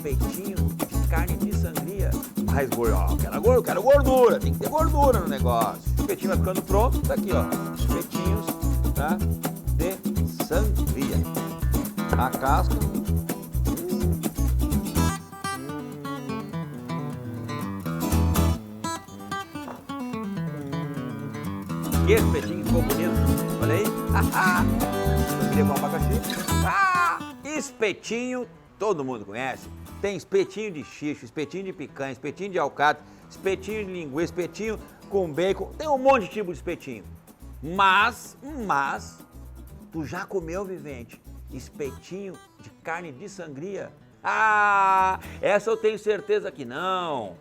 espetinho de carne de sangria. Mais gordura, quero gordura, tem que ter gordura no negócio. O espetinho vai ficando pronto, tá aqui, ó. Espetinhos, tá? De sangria. A casca. Que espetinho ficou bonito. Olha aí. Sangria com abacaxi. Espetinho, todo mundo conhece. Tem espetinho de xixo, espetinho de picanha, espetinho de alcatra, espetinho de linguiça, espetinho com bacon. Tem um monte de tipo de espetinho. Mas, tu já comeu, Vivente, espetinho de carne de sangria? Essa eu tenho certeza que não.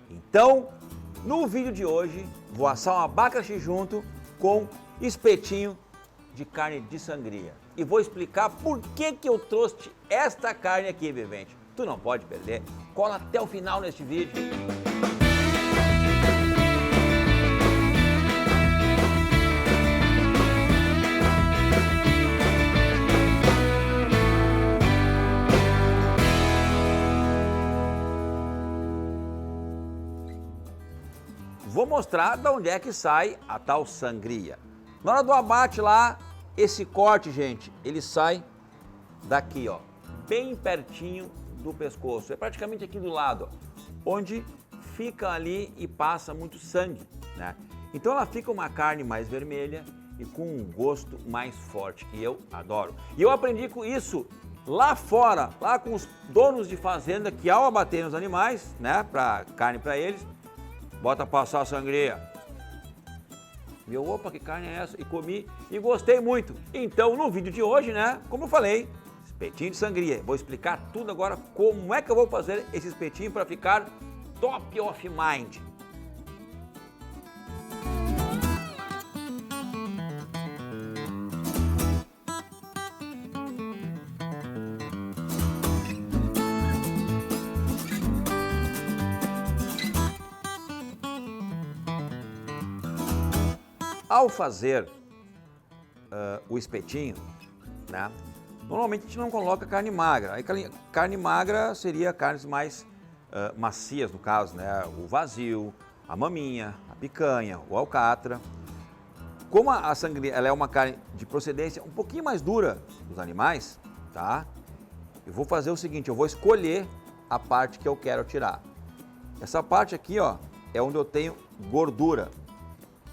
Então, no vídeo de hoje, vou assar um abacaxi junto com espetinho de carne de sangria. E vou explicar por que eu trouxe esta carne aqui, Vivente. Tu não pode perder. Cola até o final neste vídeo. Vou mostrar de onde é que sai a tal sangria. Na hora do abate lá, esse corte, gente, ele sai daqui, ó, bem pertinho do pescoço. É praticamente aqui do lado, ó, onde fica ali e passa muito sangue, né? Então ela fica uma carne mais vermelha e com um gosto mais forte, que eu adoro. E eu aprendi com isso lá fora, lá com os donos de fazenda, que ao abaterem os animais, né, carne para eles, bota passar a sangria. E eu, opa, que carne é essa? E comi e gostei muito. Então, no vídeo de hoje, né, como eu falei, espetinho de sangria. Vou explicar tudo agora, como é que eu vou fazer esse espetinho para ficar top of mind. Ao fazer o espetinho, né, normalmente a gente não coloca carne magra. Aí, carne magra seria carnes mais macias, no caso, né, o vazio, a maminha, a picanha, o alcatra. Como a sangria ela é uma carne de procedência um pouquinho mais dura dos animais, tá? Eu vou fazer o seguinte, eu vou escolher a parte que eu quero tirar. Essa parte aqui, ó, é onde eu tenho gordura.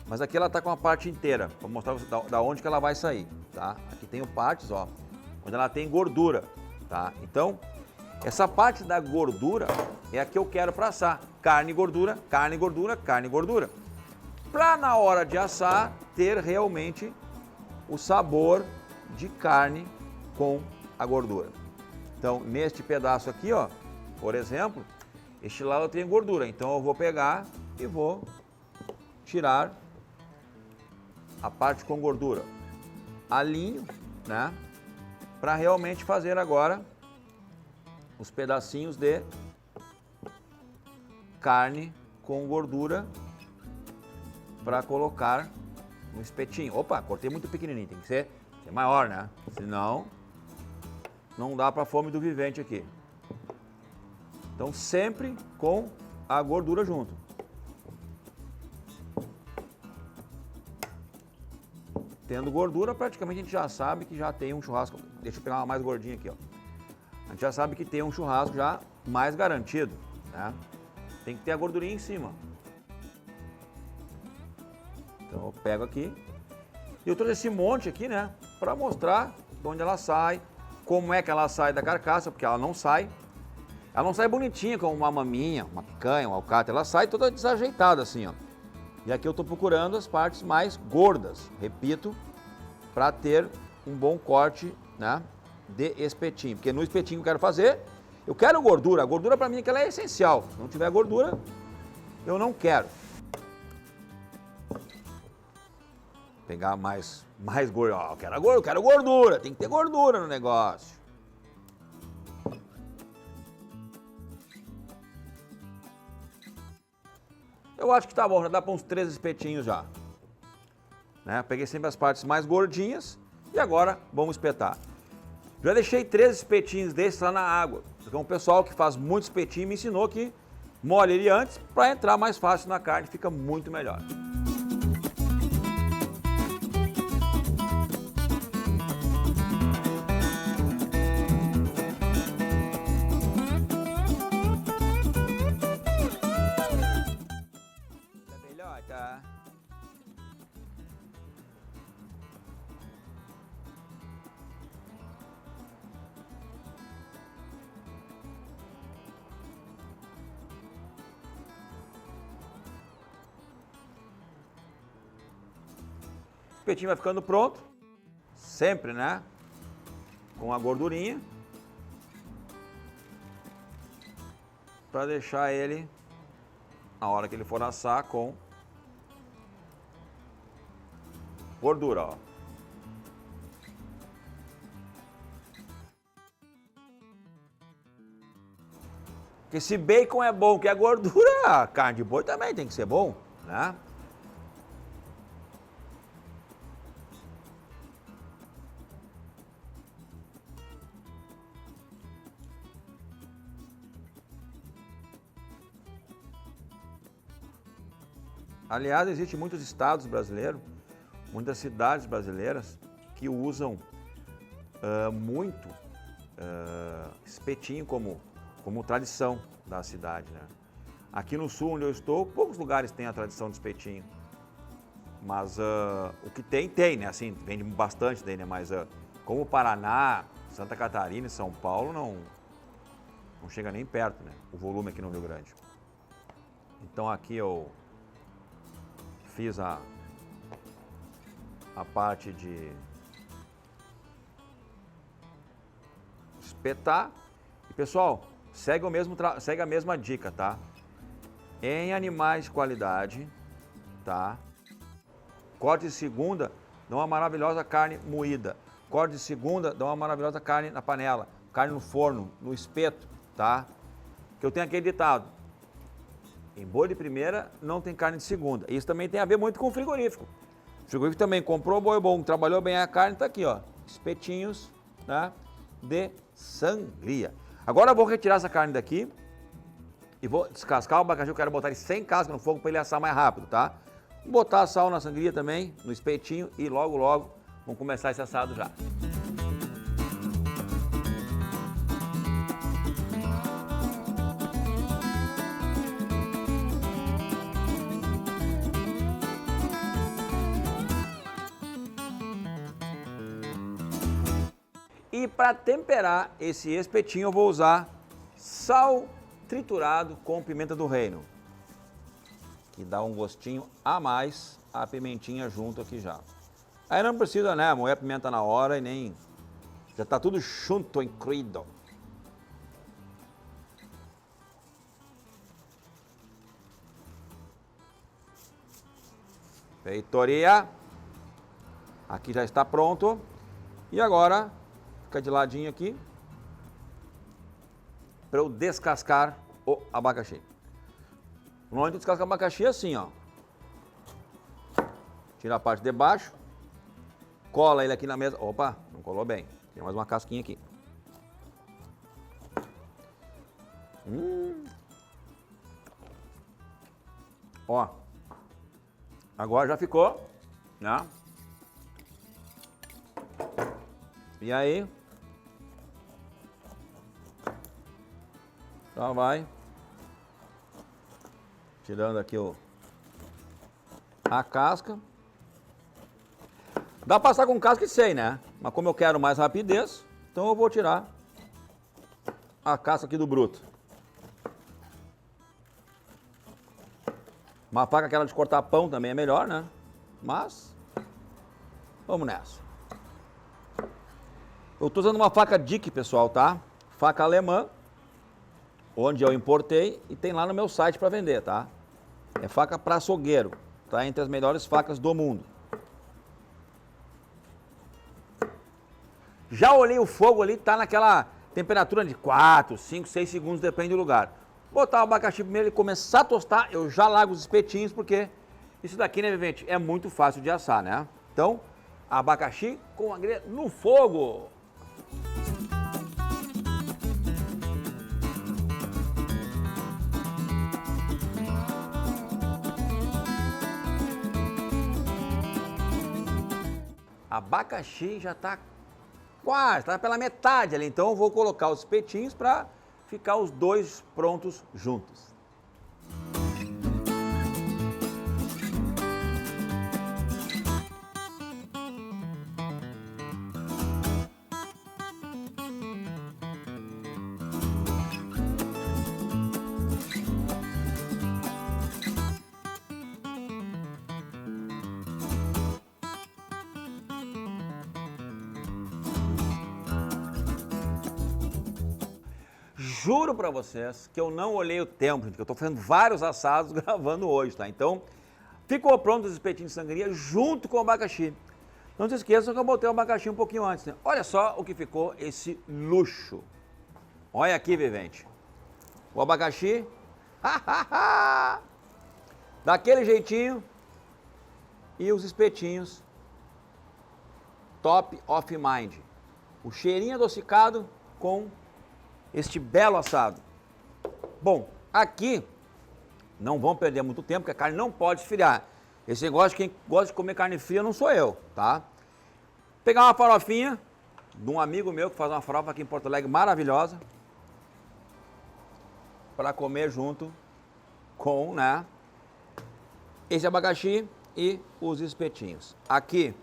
Mas aqui ela tá com a parte inteira, vou mostrar da onde que ela vai sair, tá? Aqui tem partes, ó, onde ela tem gordura, tá? Então, essa parte da gordura é a que eu quero para assar. Carne, gordura, carne, gordura, carne, gordura. Para na hora de assar, ter realmente o sabor de carne com a gordura. Então, neste pedaço aqui, ó, por exemplo, este lado eu tenho gordura, então eu vou pegar e vou tirar a parte com gordura, alinho, né, para realmente fazer agora os pedacinhos de carne com gordura para colocar no espetinho. Opa, cortei muito pequenininho, tem que ser maior, né, senão não dá para a fome do Vivente aqui. Então sempre com a gordura junto. Tendo gordura, praticamente a gente já sabe que já tem um churrasco. Deixa eu pegar uma mais gordinha aqui, ó. A gente já sabe que tem um churrasco já mais garantido, né? Tem que ter a gordurinha em cima. Então eu pego aqui. E eu trouxe esse monte aqui, né? Para mostrar de onde ela sai, como é que ela sai da carcaça, porque ela não sai. Ela não sai bonitinha como uma maminha, uma picanha, um alcatra. Ela sai toda desajeitada assim, ó. E aqui eu estou procurando as partes mais gordas, repito, para ter um bom corte, né, de espetinho. Porque no espetinho que eu quero fazer, eu quero gordura. A gordura para mim é que ela é essencial. Se não tiver gordura, eu não quero. Pegar mais gordura. Ó, eu quero gordura, tem que ter gordura no negócio. Eu acho que tá bom, já dá para uns 3 espetinhos já. Né? Peguei sempre as partes mais gordinhas e agora vamos espetar. Já deixei 3 espetinhos desses lá na água. Então o pessoal que faz muito espetinho me ensinou que molha ele antes para entrar mais fácil na carne, fica muito melhor. Tá? O espetinho vai ficando pronto, sempre, né? Com a gordurinha, para deixar ele, a hora que ele for assar, com gordura, ó. Porque se bacon é bom, que é gordura, a carne de boi também tem que ser bom, né? Aliás, existem muitos estados brasileiros, muitas cidades brasileiras que usam muito espetinho como tradição da cidade, né? Aqui no sul, onde eu estou, poucos lugares têm a tradição de espetinho. Mas o que tem, né? Assim, vende bastante daí, né? Mas como o Paraná, Santa Catarina e São Paulo, não chega nem perto, né? O volume aqui no Rio Grande. Então aqui eu fiz a parte de espetar. E pessoal, segue a mesma dica, tá? Em animais de qualidade, tá? Corte de segunda dá uma maravilhosa carne moída. Corte de segunda dá uma maravilhosa carne na panela, carne no forno, no espeto, tá? Que eu tenho aquele ditado: em boi de primeira não tem carne de segunda. Isso também tem a ver muito com o frigorífico. O frigorífico também comprou boi bom, trabalhou bem a carne, tá aqui, ó. Espetinhos, né, de sangria. Agora eu vou retirar essa carne daqui e vou descascar o abacaxi. Eu quero botar ele sem casca no fogo para ele assar mais rápido, tá? Vou botar sal na sangria também, no espetinho, e logo vamos começar esse assado já. E para temperar esse espetinho eu vou usar sal triturado com pimenta do reino, que dá um gostinho a mais, a pimentinha junto aqui já. Aí não precisa, né, moer a pimenta na hora e nem... já tá tudo junto, incrível. Feitoria. Aqui já está pronto. E agora... fica de ladinho aqui para eu descascar o abacaxi. Normalmente descasca o abacaxi assim, ó. Tira a parte de baixo, cola ele aqui na mesa. Opa, não colou bem. Tem mais uma casquinha aqui. Ó, agora já ficou, né? E aí, já vai tirando aqui a casca. Dá pra passar com casca e sem, né? Mas como eu quero mais rapidez, então eu vou tirar a casca aqui do bruto. Uma faca aquela de cortar pão também é melhor, né? Mas, vamos nessa. Eu estou usando uma faca Dick, pessoal, tá? Faca alemã, onde eu importei e tem lá no meu site para vender, tá? É faca para açougueiro, tá? Entre as melhores facas do mundo. Já olhei o fogo ali, tá naquela temperatura de 4, 5, 6 segundos, depende do lugar. Botar o abacaxi primeiro e começar a tostar, eu já largo os espetinhos, porque isso daqui, né, gente, é muito fácil de assar, né? Então, abacaxi com a grelha no fogo. abacaxi já está quase, está pela metade ali. Então eu vou colocar os espetinhos para ficar os dois prontos juntos. Juro pra vocês que eu não olhei o tempo, gente, que eu tô fazendo vários assados gravando hoje, tá? Então, ficou pronto os espetinhos de sangria junto com o abacaxi. Não se esqueçam que eu botei o abacaxi um pouquinho antes, né? Olha só o que ficou esse luxo. Olha aqui, vivente. O abacaxi, daquele jeitinho, e os espetinhos top of mind. O cheirinho adocicado com este belo assado. Bom, aqui não vamos perder muito tempo, porque a carne não pode esfriar. Esse negócio, quem gosta de comer carne fria não sou eu, tá? Pegar uma farofinha de um amigo meu que faz uma farofa aqui em Porto Alegre maravilhosa, para comer junto com, né, esse abacaxi e os espetinhos. Aqui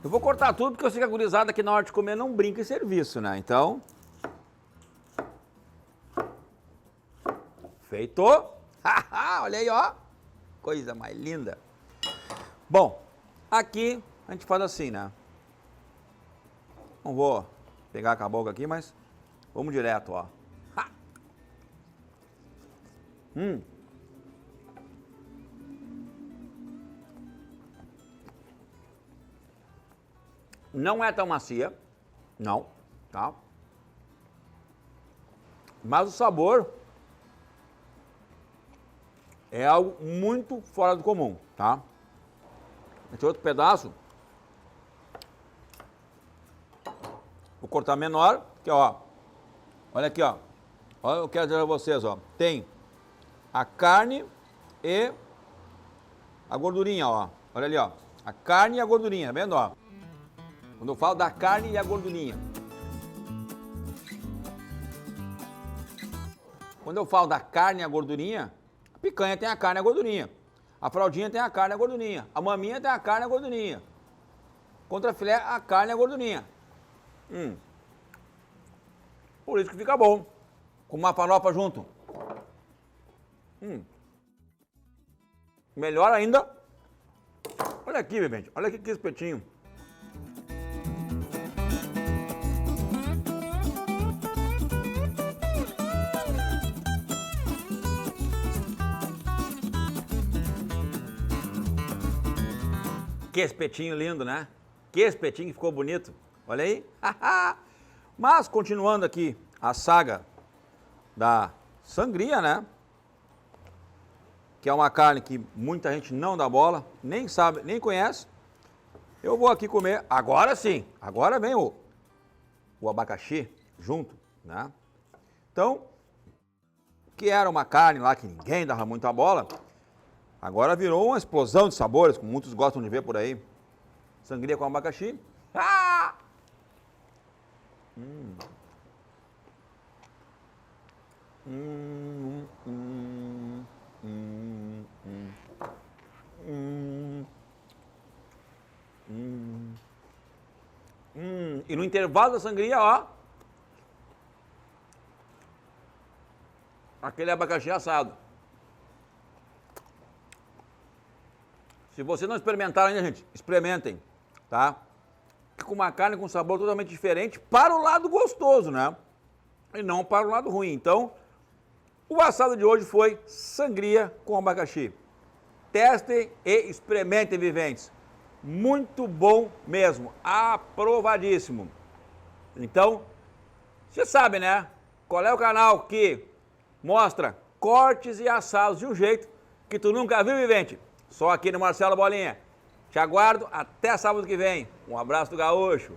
eu vou cortar tudo porque eu sei que a gurizada aqui na hora de comer não brinca em serviço, né? Então, feito. Olha aí, ó. Coisa mais linda. Bom, aqui a gente faz assim, né? Não vou pegar com a boca aqui, mas vamos direto, ó. Não é tão macia, não, tá? Mas o sabor é algo muito fora do comum, tá? Esse outro pedaço, vou cortar menor, que ó, olha aqui, ó. Olha, eu quero dizer a vocês, ó, tem a carne e a gordurinha, ó. Olha ali, ó, a carne e a gordurinha, tá vendo, ó? Quando eu falo da carne e a gordurinha. Quando eu falo da carne e a gordurinha, a picanha tem a carne e a gordurinha. A fraldinha tem a carne e a gordurinha. A maminha tem a carne e a gordurinha. Contrafilé, a carne e a gordurinha. Por isso que fica bom. Com uma farofa junto. Melhor ainda. Olha aqui, bebê. Olha aqui que espetinho. Que espetinho lindo, né? Que espetinho que ficou bonito. Olha aí. Mas, continuando aqui a saga da sangria, né? Que é uma carne que muita gente não dá bola, nem sabe, nem conhece. Eu vou aqui comer, agora sim. Agora vem o abacaxi junto, né? Então, que era uma carne lá que ninguém dava muita bola, agora virou uma explosão de sabores, como muitos gostam de ver por aí. Sangria com abacaxi. E no intervalo da sangria, ó, aquele abacaxi assado. Se você não experimentaram ainda, gente, experimentem, tá? Com uma carne com sabor totalmente diferente para o lado gostoso, né? E não para o lado ruim. Então, o assado de hoje foi sangria com abacaxi. Testem e experimentem, viventes. Muito bom mesmo, aprovadíssimo. Então, você sabe, né? Qual é o canal que mostra cortes e assados de um jeito que tu nunca viu, vivente? Só aqui no Marcelo Bolinha. Te aguardo até sábado que vem. Um abraço do Gaúcho.